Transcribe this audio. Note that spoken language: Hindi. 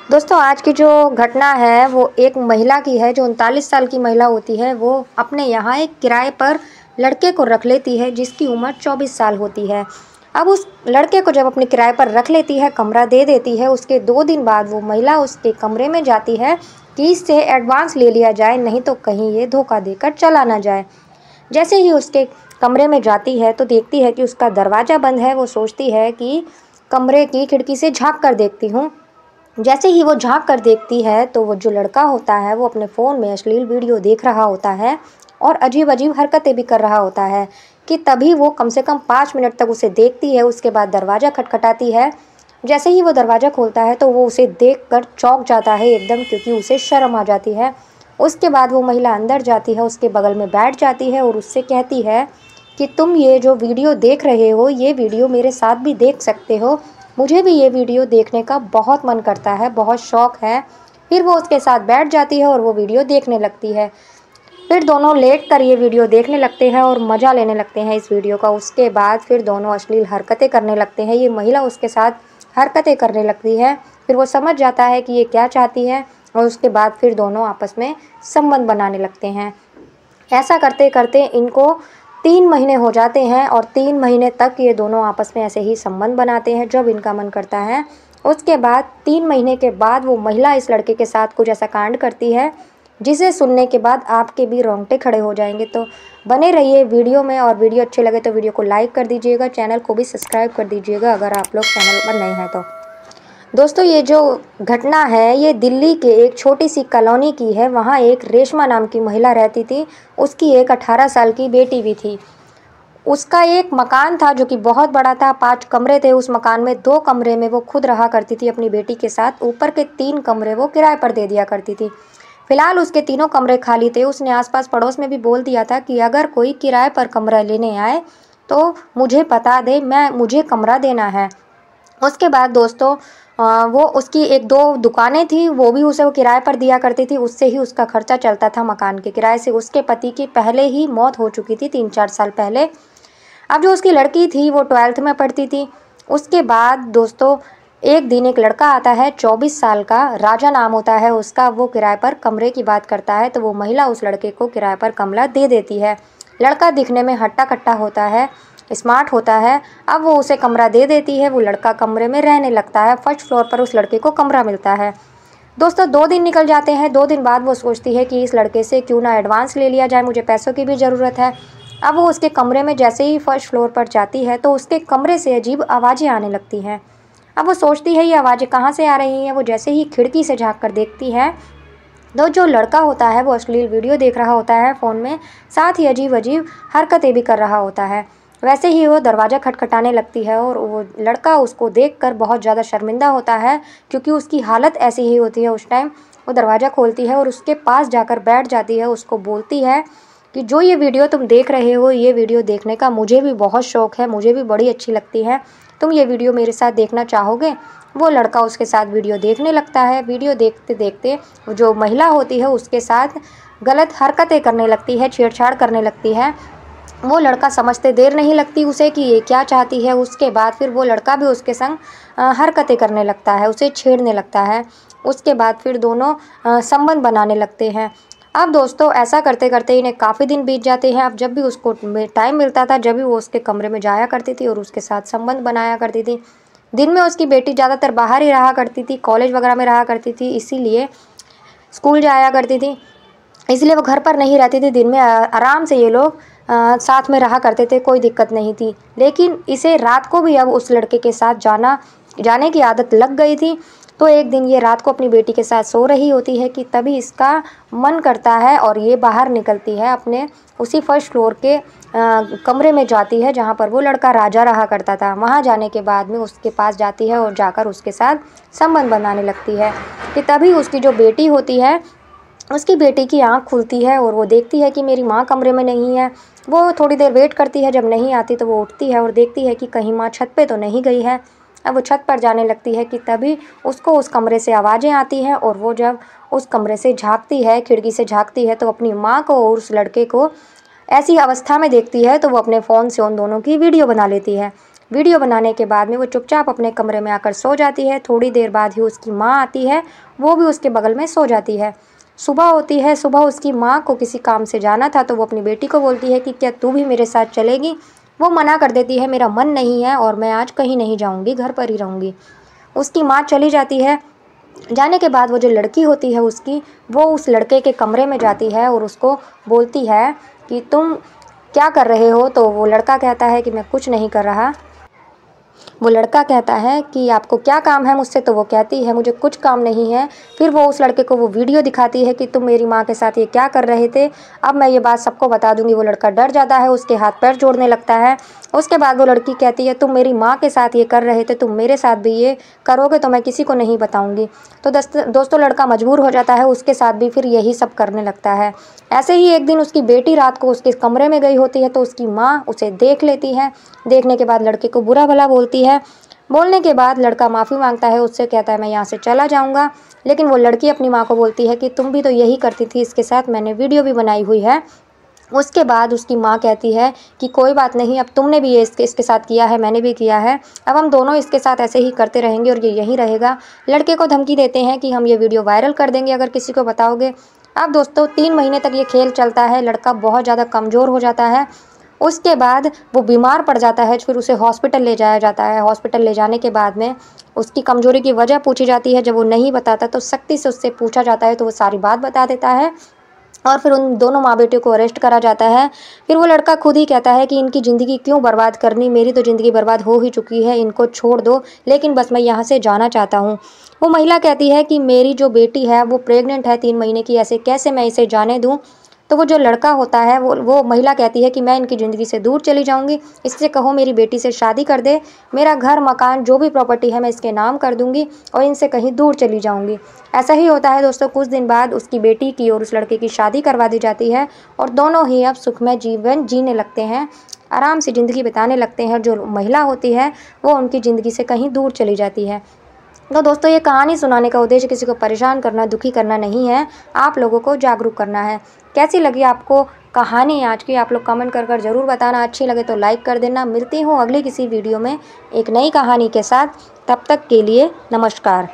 दोस्तों आज की जो घटना है वो एक महिला की है जो 39 साल की महिला होती है। वो अपने यहाँ एक किराए पर लड़के को रख लेती है जिसकी उम्र 24 साल होती है। अब उस लड़के को जब अपने किराए पर रख लेती है, कमरा दे देती है, उसके 2 दिन बाद वो महिला उसके कमरे में जाती है कि इससे एडवांस ले लिया जाए, नहीं तो कहीं ये धोखा देकर चला ना जाए। जैसे ही उसके कमरे में जाती है तो देखती है कि उसका दरवाज़ा बंद है। वो सोचती है कि कमरे की खिड़की से झाँक कर देखती हूँ। जैसे ही वो झाँक कर देखती है तो वो जो लड़का होता है वो अपने फ़ोन में अश्लील वीडियो देख रहा होता है और अजीब-अजीब हरकतें भी कर रहा होता है कि तभी वो कम से कम 5 मिनट तक उसे देखती है। उसके बाद दरवाज़ा खटखटाती है। जैसे ही वो दरवाज़ा खोलता है तो वो उसे देखकर चौंक जाता है एकदम, क्योंकि उसे शर्म आ जाती है। उसके बाद वो महिला अंदर जाती है, उसके बगल में बैठ जाती है और उससे कहती है कि तुम ये जो वीडियो देख रहे हो, ये वीडियो मेरे साथ भी देख सकते हो। मुझे भी ये वीडियो देखने का बहुत मन करता है, बहुत शौक़ है। फिर वो उसके साथ बैठ जाती है और वो वीडियो देखने लगती है। फिर दोनों लेट कर ये वीडियो देखने लगते हैं और मज़ा लेने लगते हैं इस वीडियो का। उसके बाद फिर दोनों अश्लील हरकतें करने लगते हैं। ये महिला उसके साथ हरकतें करने लगती है। फिर वो समझ जाता है कि ये क्या चाहती है और उसके बाद फिर दोनों आपस में संबंध बनाने लगते हैं। ऐसा करते करते इनको 3 महीने हो जाते हैं और 3 महीने तक ये दोनों आपस में ऐसे ही संबंध बनाते हैं जब इनका मन करता है। उसके बाद 3 महीने के बाद वो महिला इस लड़के के साथ कुछ ऐसा कांड करती है जिसे सुनने के बाद आपके भी रोंगटे खड़े हो जाएंगे। तो बने रहिए वीडियो में, और वीडियो अच्छे लगे तो वीडियो को लाइक कर दीजिएगा, चैनल को भी सब्सक्राइब कर दीजिएगा अगर आप लोग चैनल पर नए हैं तो। दोस्तों ये जो घटना है ये दिल्ली के एक छोटी सी कॉलोनी की है। वहाँ एक रेशमा नाम की महिला रहती थी। उसकी एक 18 साल की बेटी भी थी। उसका एक मकान था जो कि बहुत बड़ा था, 5 कमरे थे उस मकान में। 2 कमरे में वो खुद रहा करती थी अपनी बेटी के साथ, ऊपर के 3 कमरे वो किराए पर दे दिया करती थी। फिलहाल उसके तीनों कमरे खाली थे। उसने आसपास पड़ोस में भी बोल दिया था कि अगर कोई किराए पर कमरा लेने आए तो मुझे बता दे, मुझे कमरा देना है। उसके बाद दोस्तों वो उसकी 1-2 दुकानें थी, वो भी उसे वो किराए पर दिया करती थी। उससे ही उसका खर्चा चलता था मकान के किराए से। उसके पति की पहले ही मौत हो चुकी थी 3-4 साल पहले। अब जो उसकी लड़की थी वो 12th में पढ़ती थी। उसके बाद दोस्तों एक दिन एक लड़का आता है, 24 साल का, राजा नाम होता है उसका। वो किराए पर कमरे की बात करता है तो वो महिला उस लड़के को किराए पर कमरा दे देती है। लड़का दिखने में हट्टा-कट्टा होता है, स्मार्ट होता है। अब वो उसे कमरा दे देती है। वो लड़का कमरे में रहने लगता है। फर्स्ट फ्लोर पर उस लड़के को कमरा मिलता है। दोस्तों 2 दिन निकल जाते हैं। 2 दिन बाद वो सोचती है कि इस लड़के से क्यों ना एडवांस ले लिया जाए, मुझे पैसों की भी ज़रूरत है। अब वो उसके कमरे में जैसे ही फर्स्ट फ्लोर पर जाती है तो उसके कमरे से अजीब आवाज़ें आने लगती हैं। अब वो सोचती है ये आवाज़ें कहाँ से आ रही हैं। वो जैसे ही खिड़की से झाँक कर देखती है तो जो लड़का होता है वो अश्लील वीडियो देख रहा होता है फ़ोन में, साथ ही अजीब-अजीब हरकतें भी कर रहा होता है। वैसे ही वो दरवाज़ा खटखटाने लगती है और वो लड़का उसको देखकर बहुत ज़्यादा शर्मिंदा होता है, क्योंकि उसकी हालत ऐसी ही होती है उस टाइम। वो दरवाज़ा खोलती है और उसके पास जाकर बैठ जाती है। उसको बोलती है कि जो ये वीडियो तुम देख रहे हो, ये वीडियो देखने का मुझे भी बहुत शौक़ है, मुझे भी बड़ी अच्छी लगती है। तुम ये वीडियो मेरे साथ देखना चाहोगे? वो लड़का उसके साथ वीडियो देखने लगता है। वीडियो देखते-देखते जो महिला होती है उसके साथ गलत हरकतें करने लगती है, छेड़छाड़ करने लगती है। वो लड़का समझते देर नहीं लगती उसे कि ये क्या चाहती है। उसके बाद फिर वो लड़का भी उसके संग हरकतें करने लगता है, उसे छेड़ने लगता है। उसके बाद फिर दोनों संबंध बनाने लगते हैं। अब दोस्तों ऐसा करते-करते इन्हें काफ़ी दिन बीत जाते हैं। अब जब भी उसको टाइम मिलता था, जब भी वो उसके कमरे में जाया करती थी और उसके साथ संबंध बनाया करती थी। दिन में उसकी बेटी ज़्यादातर बाहर ही रहा करती थी, कॉलेज वगैरह में रहा करती थी, इसीलिए स्कूल जाया करती थी, इसलिए वो घर पर नहीं रहती थी। दिन में आराम से ये लोग साथ में रहा करते थे, कोई दिक्कत नहीं थी। लेकिन इसे रात को भी अब उस लड़के के साथ जाने की आदत लग गई थी। तो एक दिन ये रात को अपनी बेटी के साथ सो रही होती है कि तभी इसका मन करता है और ये बाहर निकलती है, अपने उसी फर्स्ट फ्लोर के कमरे में जाती है जहाँ पर वो लड़का राजा रहा करता था। वहाँ जाने के बाद में उसके पास जाती है और जाकर उसके साथ संबंध बनाने लगती है कि तभी उसकी जो बेटी होती है, उसकी बेटी की आँख खुलती है और वो देखती है कि मेरी माँ कमरे में नहीं है। वो थोड़ी देर वेट करती है, जब नहीं आती तो वो उठती है और देखती है कि कहीं माँ छत पे तो नहीं गई है। अब वो छत पर जाने लगती है कि तभी उसको उस कमरे से आवाज़ें आती हैं और वो जब उस कमरे से झाँकती है, खिड़की से झाँकती है, तो अपनी माँ को और उस लड़के को ऐसी अवस्था में देखती है। तो वो अपने फ़ोन से उन दोनों की वीडियो बना लेती है। वीडियो बनाने के बाद में वो चुपचाप अपने कमरे में आकर सो जाती है। थोड़ी देर बाद ही उसकी माँ आती है, वो भी उसके बगल में सो जाती है। सुबह होती है, सुबह उसकी माँ को किसी काम से जाना था तो वो अपनी बेटी को बोलती है कि क्या तू भी मेरे साथ चलेगी। वो मना कर देती है, मेरा मन नहीं है और मैं आज कहीं नहीं जाऊँगी, घर पर ही रहूँगी। उसकी माँ चली जाती है। जाने के बाद वो जो लड़की होती है उसकी, वो उस लड़के के कमरे में जाती है और उसको बोलती है कि तुम क्या कर रहे हो। तो वो लड़का कहता है कि मैं कुछ नहीं कर रहा। वो लड़का कहता है कि आपको क्या काम है मुझसे। तो वो कहती है मुझे कुछ काम नहीं है। फिर वो उस लड़के को वो वीडियो दिखाती है कि तुम मेरी माँ के साथ ये क्या कर रहे थे, अब मैं ये बात सबको बता दूंगी। वो लड़का डर जाता है, उसके हाथ पैर जोड़ने लगता है। उसके बाद वो लड़की कहती है तुम मेरी माँ के साथ ये कर रहे थे, तुम मेरे साथ भी ये करोगे तो मैं किसी को नहीं बताऊंगी। तो दोस्तों लड़का मजबूर हो जाता है, उसके साथ भी फिर यही सब करने लगता है। ऐसे ही एक दिन उसकी बेटी रात को उसके कमरे में गई होती है तो उसकी माँ उसे देख लेती है। देखने के बाद लड़के को बुरा भला बोलती है। बोलने के बाद लड़का माफ़ी मांगता है, उससे कहता है मैं यहाँ से चला जाऊँगा। लेकिन वो लड़की अपनी माँ को बोलती है कि तुम भी तो यही करती थी इसके साथ, मैंने वीडियो भी बनाई हुई है। उसके बाद उसकी माँ कहती है कि कोई बात नहीं, अब तुमने भी ये इसके साथ किया है, मैंने भी किया है, अब हम दोनों इसके साथ ऐसे ही करते रहेंगे और ये यहीं रहेगा। लड़के को धमकी देते हैं कि हम ये वीडियो वायरल कर देंगे अगर किसी को बताओगे। अब दोस्तों 3 महीने तक ये खेल चलता है। लड़का बहुत ज़्यादा कमज़ोर हो जाता है। उसके बाद वो बीमार पड़ जाता है, फिर उसे हॉस्पिटल ले जाया जाता है। हॉस्पिटल ले जाने के बाद में उसकी कमज़ोरी की वजह पूछी जाती है। जब वो नहीं बताता तो सख्ती से उससे पूछा जाता है तो वो सारी बात बता देता है और फिर उन दोनों माँ बेटे को अरेस्ट करा जाता है। फिर वो लड़का खुद ही कहता है कि इनकी ज़िंदगी क्यों बर्बाद करनी, मेरी तो ज़िंदगी बर्बाद हो ही चुकी है, इनको छोड़ दो, लेकिन बस मैं यहाँ से जाना चाहता हूँ। वो महिला कहती है कि मेरी जो बेटी है वो प्रेग्नेंट है 3 महीने की, ऐसे कैसे मैं इसे जाने दूँ। तो वो जो लड़का होता है वो महिला कहती है कि मैं इनकी ज़िंदगी से दूर चली जाऊंगी, इससे कहो मेरी बेटी से शादी कर दे, मेरा घर मकान जो भी प्रॉपर्टी है मैं इसके नाम कर दूंगी और इनसे कहीं दूर चली जाऊंगी। ऐसा ही होता है दोस्तों। कुछ दिन बाद उसकी बेटी की और उस लड़के की शादी करवा दी जाती है और दोनों ही अब सुखमय जीवन जीने लगते हैं, आराम से ज़िंदगी बिताने लगते हैं। जो महिला होती है वो उनकी ज़िंदगी से कहीं दूर चली जाती है। तो दोस्तों ये कहानी सुनाने का उद्देश्य किसी को परेशान करना, दुखी करना नहीं है, आप लोगों को जागरूक करना है। कैसी लगी आपको कहानी आज की, आप लोग कमेंट कर ज़रूर बताना। अच्छी लगे तो लाइक कर देना। मिलती हूँ अगली किसी वीडियो में एक नई कहानी के साथ। तब तक के लिए नमस्कार।